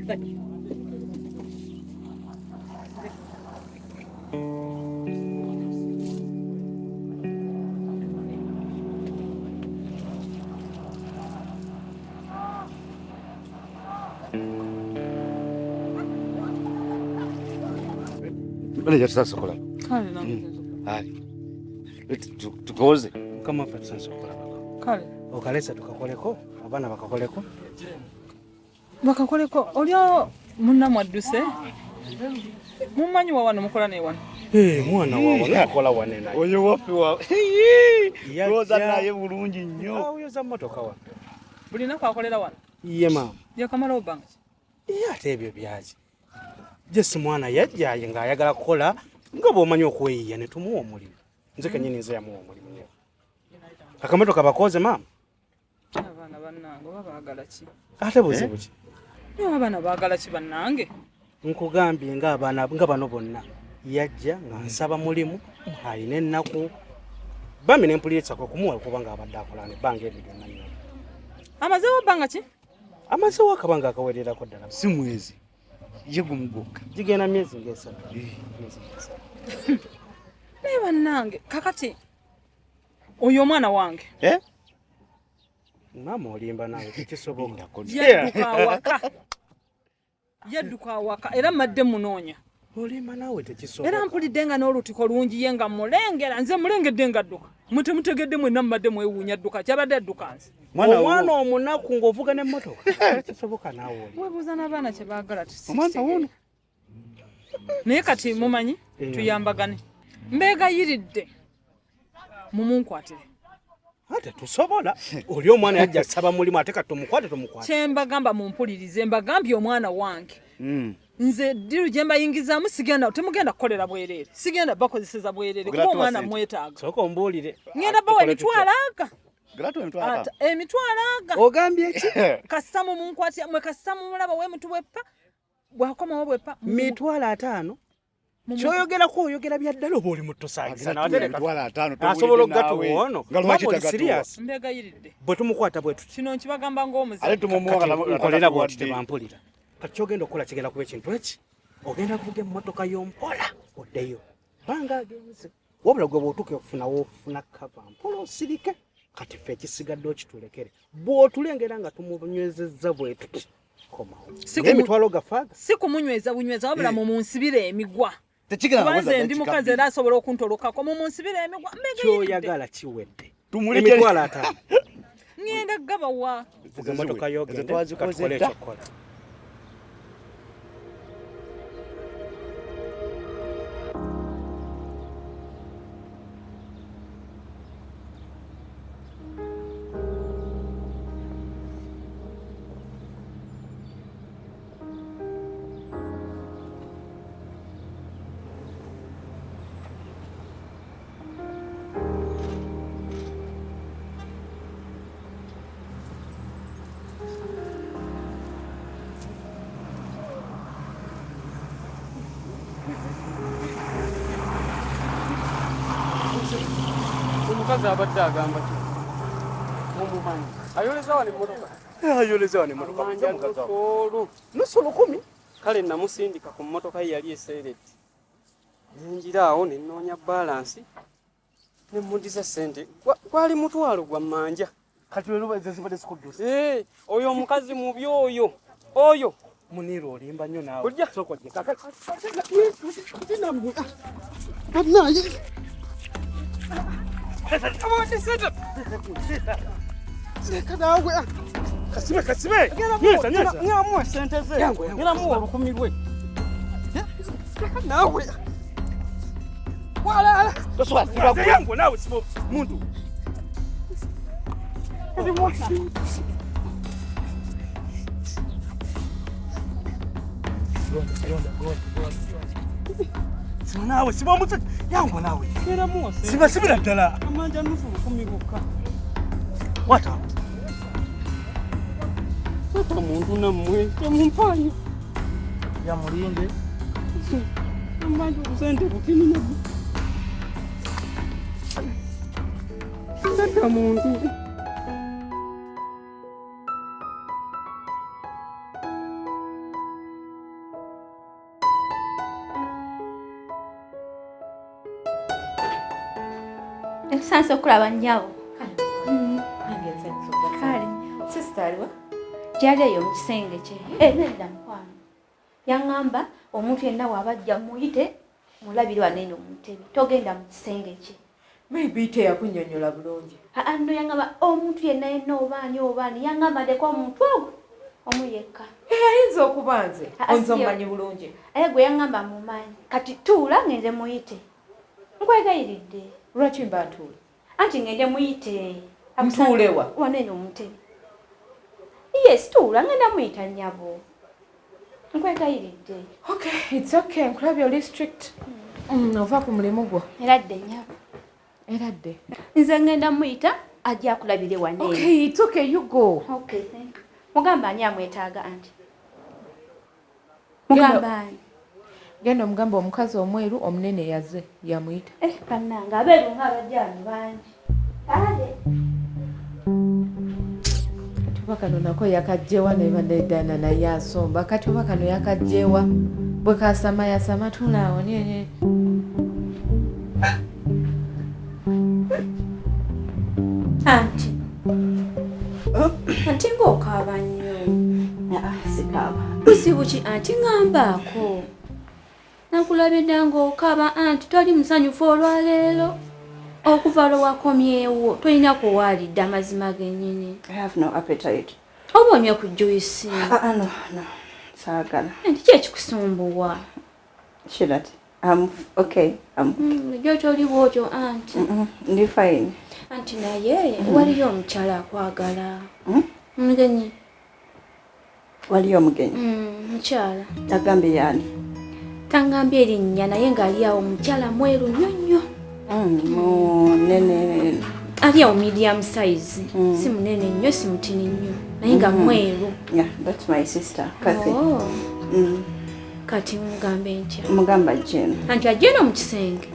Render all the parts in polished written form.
Bale ya sasa sokola. Kale na. Hai. Tukoze. Kama fa sasa sokola. Kale. Okalesa tukakoleko, abana bakakoleko. Bakakoleko olyo munna mwadduse. Mumanyi wa wano mukola ne wano. Mwana wawe nakola wane naye. Oyo wapi wa. Roza naye bulungi nnyo. Oyo za motoka wa. Bulina kwakolera wano. Ye mama. Yakamala obanga. Ate ebyo byaji. Jesi mwana yajjaye nga ayagala kukola nga bw'omanyi okweyiya ne tumuwa omulimu. Nze kennyini nze yamuwa omulimu nnyo. Akamotoka bakoze mama. Abaana bannange baagala ki? Ate buzibu ki? Abaana baagala ki bannange? Nkugambye nga abaana nga bano bonna yajja nga nsaba mulimu ayina ennaku bambi n'empuliriza kumuwa kuba nga abadde akola ne bbanga ebyo byonna nnyo. Amazeewo bbanga ki? Amazeewo akabanga akawererako ddala. Si mwezi. Ye gumugoka. Gigenda myezi ng'esatu. Naye bannange kakati oyo omwana wange. Maama olimba nawe tekisoboka. Yadduka awaka era madde munoonya. Olimba nawe tekisoboka. Era mpulidde nga n'olutiko lungi ye nga mulengera nze mulengedde nga dduka. Mutemutegedde mwenna mmadde mwewuunya dduka kyabadde dduka nze. Omwana omunaku ng'ovuga n'emmotoka. Tekisoboka naawe oli. Weebuuza n'abaana kye baagala Omwana wono. Naye kati mumanyi tuyambagane. Mbeegayiridde mumunkwatire. Ate tusobola. Oli omwana yajja saba mulimu ate kati tumukwate tumukwate. Kye mbagamba mumpulirize mbagambye omwana wange. Nze ddiru gye mbayingizaamu sigenda temugenda kukolera bwereere. Sigenda bakozeseza bwereere kuba omwana mwetaaga. Sooka ombuulire. Ngenda bawa emitwalo aga. Gratu emitwalo aga. Emitwalo aga. Ogambye ki? Kassamu munkwatira mwe kassamu mulaba wemuntu bweppa. Bwakomawo bweppa. Mitwalo 5. Kyoyogera ko oyogera bya ddala oba oli mutosaagisa n'atereka. Mitwalo 5 asobola okugatuwa ono. Galwaki serious. Mbeegayiridde. Bwe tumukwata bwe tuti. Kino nkibagamba ng'omuze. Ale tumumuwa nkolera bw'oti tebampulira. Kati kyogenda okukola kigenda kuba ekintu eki. Ogenda kuvuga emmotoka y'ompola oddeyo. Banga agenze. Wabula gwe bw'otuuka okufuna woofuna kava mpola osirike. Kati ffe ekisigadde okitulekere. Bw'otulengera nga tumunywezezza bwe tuti. Komawo. Emitwalo gafaaga. Si kumunyweza bunyweza wabula munsibire emigwa. Kubanze ndi mukazi era asobola okuntolokako munsibire emigwa. Kyoyagala kiwedde. Emitwalo 5. Ngenda gaba wa. Vuga emmotoka y'ogende katukole ekyokola. Omukazi abadde agamba ki? Mumumanyi. Ayoleza wano emmotoka. Ayoleza wano emmotoka. Manja nsolo. Nusu 10. Kale namusindika ku mmotoka ye yali eseeredde. Nenjira awo ne nnoonya balansi. Ne mmudiza ssente. Gwali mutwalo gwa manja. Kati lero bazibadde sikuddusa. Oyo omukazi mubi oyo. Oyo. Muniro olimba nnyo naawe. Ojja. Sokojje. Kasime. Nyesa. Nyamuwa ssente ze. Nyamuwa 10 lwe. Nawe. Wala. Yangu nawe sibo muntu. Sibo nawe sibo muntu. Yangu nawe. Nyamuwa ssente. Siba sibira ddala. Amanja nusu 10 bokka. Wata. Sata muntu nammwe temumpaayo. Yamulinde. Amanja obusente bukini nabwo. Sata muntu. Nsanze okulaba nnyabo. Kale. Sister aliwa? Gyaleyo mu kisenge kye. Nedda mukwano. Yaŋŋamba omuntu yenna w'abajja muyite mulabire waneeno mu ntebe. Togenda mu kisenge kye. Maybe teyakunnyonnyola bulungi. Nno yaŋŋamba omuntu yenna obaani yaŋŋamba ndeko omuntu ogwo omu yekka. Ayinza okuba nze. Nze omumanyi bulungi. Gwe yaŋŋamba mumanyi. Kati tuula ngende muyite. Nkwegayiridde. Lwaki mba ntuule? Anti ngende muyite. Ntuulewa? Waneeno mu ntebe. Yes, tuula ngenda muyita nnyabo. Nkwegayiridde. Okay, it's okay. Nkulabye oli strict. Ova ku mulimu gwo. Eradde nnyabo. Eradde. Nze ngenda muyita ajja akulabire waneeno. Okay, it's okay, you go. Okay, thank you. Mugamba ani amwetaaga anti? Mugamba ani? Genda omugamba omukazi omweru omunene yazze yamuyita. Bannange abeeru ng'abajjaani bangi. Kale. Oba kano nako yakajjewa nebaddaidana naye asomba kati oba kano yakajjewa bwe kasama yasama tulaawo nyenye. Anti ng'okaaba nnyo. Sikaaba. Buzibu ki anti ŋŋambaako? Nakulabye dda ng'okaaba anti toli musanyufu olwaleero. Okuva lwe wakomyewo tolina kuwaalidde amazima gennyini. I have no appetite. Oba onywe ku juice. No. Saagala. Anti ki ekikusumbuwa? Shirat. I'm okay. Jjo toli bw'otyo anti. Ndi fine. Anti naye waliyo omukyala akwagala. Mugenyi. Waliyo omugenyi? Mukyala. Agambye yani? Tangambye erinnya naye ng'ali awo mukyala mweru nnyo nnyo. Munene. Ali awo medium size. Si munene nnyo si mutini nnyo. Naye nga mweru. Yeah, that's my sister, Kathy. Kati mugambe ntya? Mugamba Jane. Anti ajeno mu kisenge?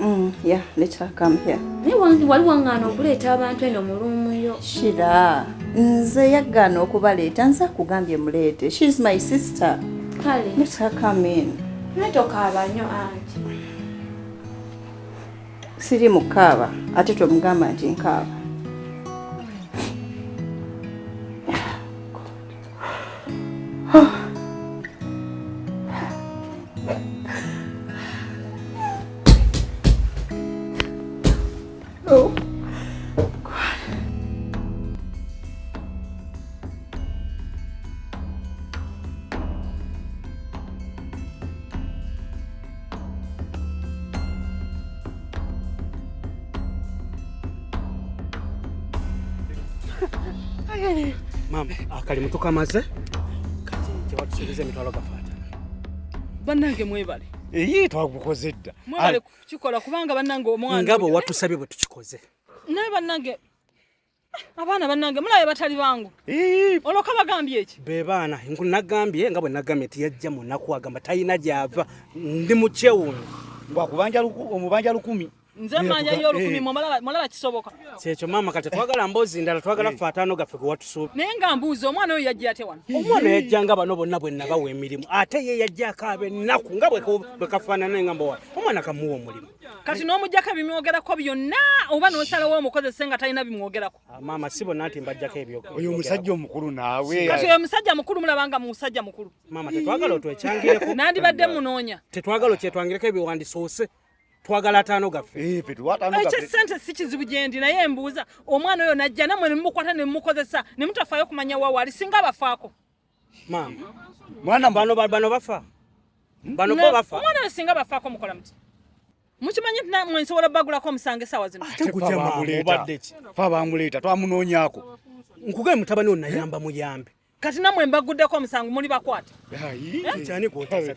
Yeah, let her come here. Naye waliwo ng'ano okuleeta abantu eno mu luumu yo. Shira, nze yagaana okubaleeta nze akugambye muleete. She's my sister. Kale. Let her come in. Naye tokaaba nnyo anti. Siri mukaaba ate tomugamba nti nkaaba. Oh. Mama, akali mutuka maze. Kati kyewatusuubiza emitwalo gafaata. Bannange mwebale. Twagukozedda. Mwebale kukikola kubanga bannange omwana. Ngabo watusabye bwe tukikoze. Naye bannange abaana bannange mulabe batali bangu. Oloka bagambye eki? Be baana nagambye nga bwe nagambye tiyajja mu nnaku agamba talina gyava ndi mu kyewuunyo. Ngwakubanja omubanja 10. Nze manja yo 10 mulaba kisoboka. Kyekyo mama kati twagala mbozi ndala twagala ffe ataano gaffe gwe watusuubi. Naye nga mbuuzi omwana oyo yajja ate wano. Omwana yajjanga bano bonna bwe nabawa emirimu ate ye yajja akaaba ennaku nga bwe kafaanana nga mbowa omwana kamuwa omulimu. Kati n'omujjako bimwogerako byonna oba n'osalawo omukozese nga talina bimwogerako. Mama si bonna nti mbajjako ebyo. Oyo omusajja omukulu naawe. Kati oyo omusajja mukulu mulabanga mu musajja mukulu. Mama tetwagala otwekyangireko. Nandibadde munoonya. Tetwagala okyetwangireko ebiwandisoose. Twagala ataano gaffe. Ekyo ssente si kizibu gye ndi naye mbuuza omwana oyo najja namwe ne mumukwata ne mumukozesa ne mutafaayo kumanya waawo ali singa abafaako. Mama mwana bano bafa. Bano bo bafa. Omwana oyo singa abafaako mukola muti. Mukimanyi nti mwe nsobola bagulako omusango essaawa zino. Tekujja mama obadde ki? Fa bamuleeta twamunoonyaako. Nkuge mutabani onayamba muyambe. Kati namwe mbaguddeko omusango muli bakwate. Kyani kwoteza.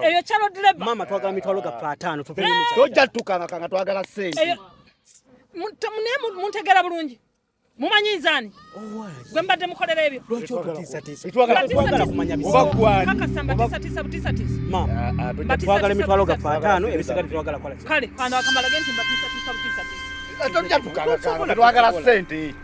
Eyo kyalo direba. Mama twagala mitwalo gaffe ataano tuve mu tojja tukanga kanga twagala ssente. Muntegeera bulungi. Mumanyi nzaani? Gwe mbadde mukolera ebyo. Lwaki otutiisatiisa? Twagala kumanya oba gwani. Kakasamba tiisatiisa. Mama twagala mitwalo gaffe ataano ebisigadde twagala kola. Kale kanda akamala genti mbatiisatiisa. Tojja tukanga kanga twagala ssente.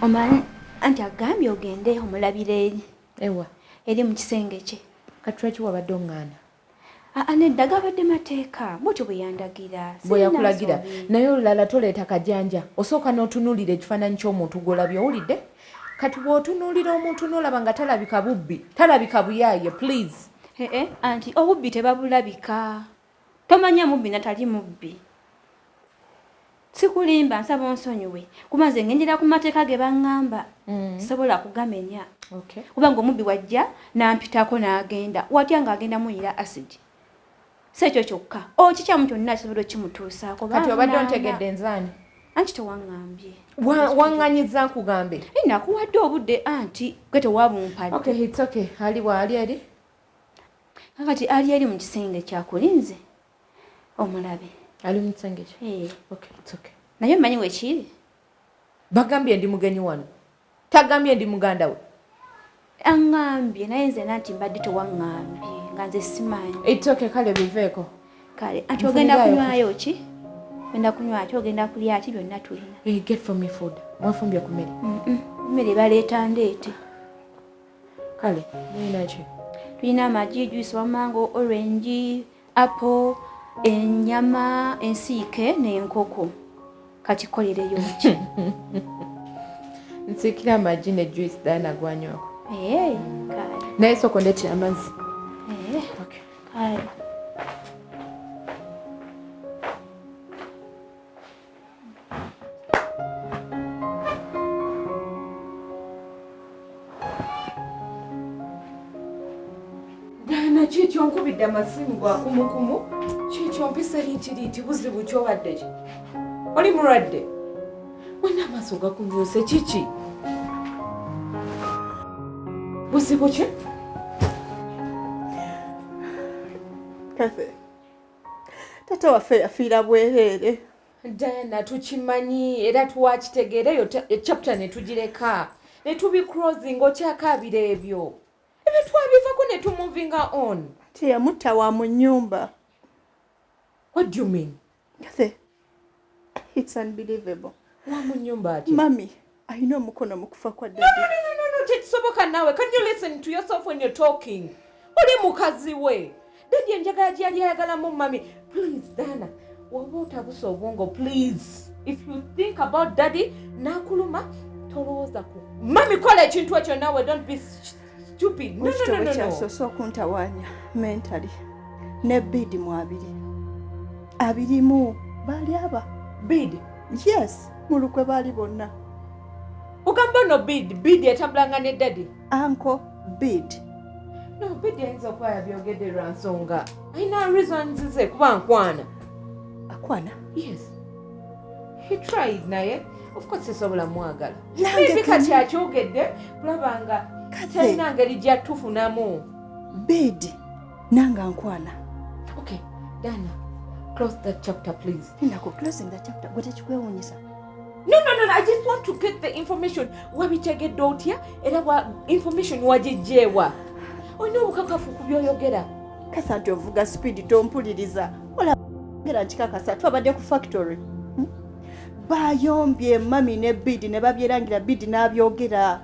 Omanyi anti agambye ogende omulabire eri. Ewa. Eri mu kisenge kye. Kati lwaki wabadde oŋŋaana? Nedda gabadde mateeka bwotyo bwe yandagira. Bwe yakulagira. Naye olulala toleeta kajanja. Osooka n'otunuulira ekifaananyi ky'omuntu gw'olabye owulidde? Kati bw'otunuulira omuntu n'olaba nga talabika bubbi, talabika buyaaye, please. Anti obubbi tebabulabika. Tomanya mubbi natali mubbi. Sikulimba nsaba onsonyiwe. Kumaze ngendera ku mateeka ge baŋŋamba. Sobola kugamenya. Okay. Kubanga omubbi wajja n'ampitako n'agenda. Watya ng'agenda muyira acid. Sekyo kyokka. Kikyamu kyonna kisobola kimutuusaako. Kati obadde ontegedde nzaani? Anti tewaŋŋambye. Waŋŋanyiza nkugambe. Nakuwadde obudde anti gwe tewabumpadde. Okay, it's okay. Ali eri? Kati ali eri mu kisenge kyakulinze. Omulabe. Ali mu kisenge kye? Okay, it's okay. Naye mmanyi wekiri? Bagambye ndi mugenyi wano. Tagambye ndi muganda we. Aŋŋambye naye nze nanti mbadde tewaŋŋambye nga nze simanyi. It's okay, kale biveeko. Kale anti ogenda kunywayo ki? Ogenda kunywa ki? Ogenda kulya ki? Byonna tulina. Get for me food. Mwafumbye ku mmere? Mmere baleeta ndeete. Kale mulina ki? Tulina amagi, juice wa mango, orange, apple, ennyama, ensiike n'enkoko. Kati kolereyo ki? Nsiikira amagi ne juice Diana gwanywako. Kale. Naye soko ndeetera amazzi. Okay. Kale. Diana kikyo nkubidde amasimu gwa kumukumu. Kikyo mpisa liiti buzibu kyobadde ki? Oli mulwadde? Wena amaaso gakumyuse kiki? Buzibu ki? Kathe, tata waffe yafiira bwereere. Diana tukimanyi era tuwakitegeera eyo chapter ne tugireka. Ne tubicrossing okyakaabira ebyo. Ebyo twabivako ne tumuvinga on. Teyamutta wa mu nnyumba. What do you mean? Kathe, it's unbelievable. Wa mu nnyumba ati? Mami, alina omukono mu kufa kwa dadi. No, tekisoboka naawe. Can you listen to yourself when you're talking? Oli mukazi we. Dadi enjagala gyali ayagalamu mami. Please, Diana, waba otabusa obwongo, please. If you think about daddy, nakuluma, tolowooza ku. Mami, kola ekintu ekyo naawe, don't be stupid. No. Kyasoose okuntawaanya mentally. Ne bidi mu abirimu baali aba. Bid? Yes, mu lukwe baali bonna. Ugamba no bid etambulanga ne daddy? Uncle bid. No, bid ayinza okuba yabyogedde lwa nsonga. Ayina reasons ze kuba nkwana. Akwana? Yes. He tried naye. Of course esobola mwagala. Nange kati akyogedde kulaba nga talina ngeri gyatufunamu. Bid nanga nkwana. Okay, Dana, close that chapter please. Nako closing that chapter. Gwe tekikwewuunyisa. No, I just want to get the information. Wabitegedde otya era information wagijjeewa. Olina obukakafu ku byoyogera. Kasa nti ovuga speed tompuliriza. Olagera nkikakasa twabadde ku factory. Bayombye mami ne bidi ne babyerangira bidi n'abyogera.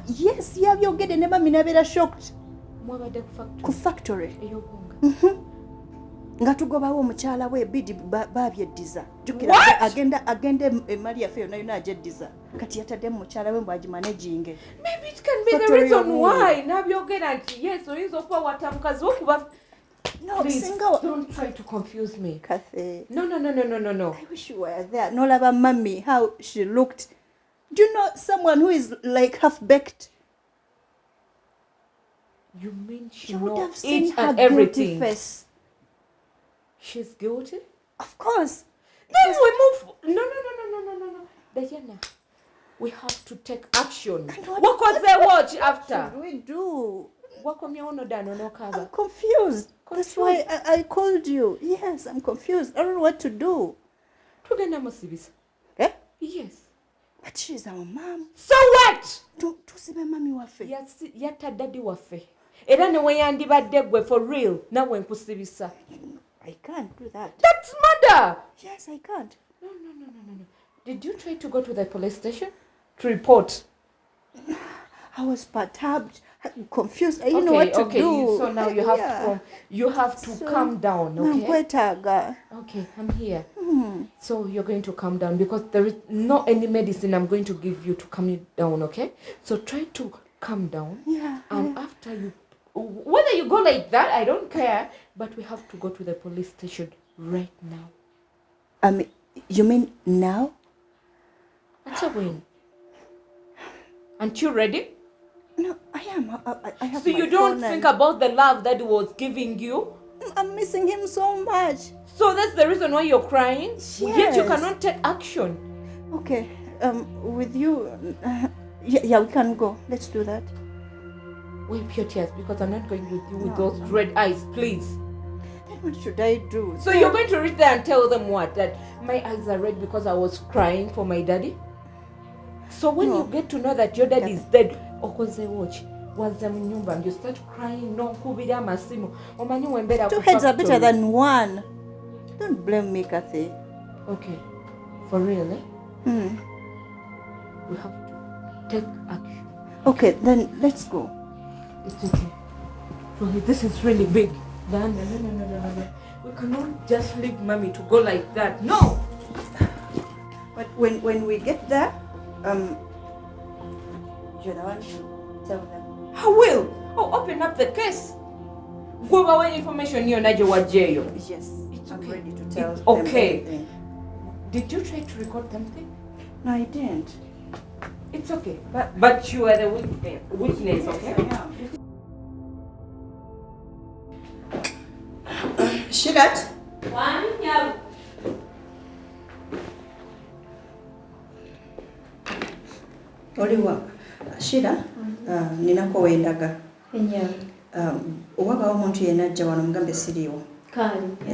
Yes, yabyogedde ne mami n'abeera shocked. Mwabadde ku factory. Ey'obunga. Nga tugobawo omukyala we bidi babyeddiza. Jukira agenda emali yaffe yonna yonna agyeddiza. Kati yatadde mu mukyala we mbw'agimanaging. Maybe it can be the reason why n'abyogera nti yes oyinza okuba watta mukazi wo kuba. No, please, single. Don't try to confuse me. Kathy. No. I wish you were there. No lava mummy, how she looked. Do you know someone who is like half-baked? You mean she You would knows have seen each her and guilty everything? face. She's guilty? Of course. Then we move. No. Diana, we have to take action. What was the watch after? What should we do? I'm confused. That's why I called you. Yes, I'm confused. I don't know what to do. Eh? Yes. But she's our mom. So what? Tusibe mami waffe. Yatta daddy waffe. Era ne weyandibadde gwe for real. Nawe nkusibisa. I can't do that. That's murder. Yes, I can't. No. Did you try to go to the police station? to report? I was perturbed, confused. I didn't know what to do. So now you have to calm down, okay? Okay, I'm here. So you're going to calm down because there is not any medicine I'm going to give you to calm you down, okay? So try to calm down. Yeah. And after you, whether you go like that, I don't care, but we have to go to the police station right now. You mean now? That's a win. Aren't you ready? No, I am. I have So my you don't phone think about the love that he was giving you? I'm missing him so much. So that's the reason why you're crying? Yes. Yet you cannot take action. Okay, with you, yeah, we can go. Let's do that. Wipe your tears because I'm not going with you with those red eyes, please. Then what should I do? So you're going to reach there and tell them what? That my eyes are red because I was crying for my daddy? So when you get to know that your dad is dead, and you start crying, no, two heads are better than one. Don't blame me, Kathy. Okay, for real, eh? We have to take action. Okay, then let's go. It's okay. Okay, this is really big. No. We cannot just leave mommy to go like that. No! But when we get there, you're the one to tell them. I will. I'll open up the case. Go away information you know what jail. Yes, It's I'm okay. ready to tell It's them okay. everything. Did you try to record something? No, I didn't. It's okay. But you are the witness, okay? Shirat? Oliwa, Shira, ninako wendaga. Owaba omuntu yenna ajja wano mugambe siriiwo.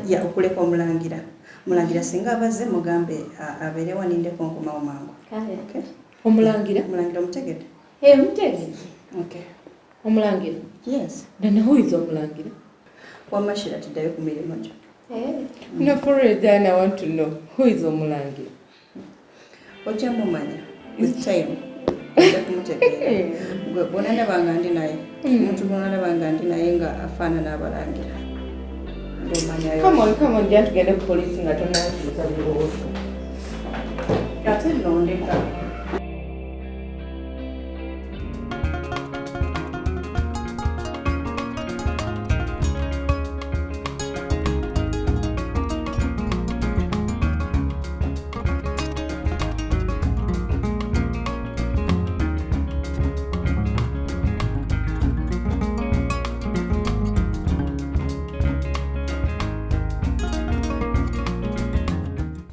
Ya okuleka omulangira. Mulangira singa abaze mugambe abeere wanindeko nkomawo mangu. Okay? Omulangira? Omulangira omutegedde? Mutegedde. Okay. Omulangira? Yes. Then who is Omulangira? Wamma Shira tiddayo ku mirimu gyo. No, for real, then I want to know who is Omulangira? Ojja mumanya with time. Ojja kumutegeera. Gwe bw'onandabanga ndi naye. Omuntu bw'onandabanga ndi naye nga afaanana abalangira. Come on, just get the police and I don't know. Ate nno ndeka.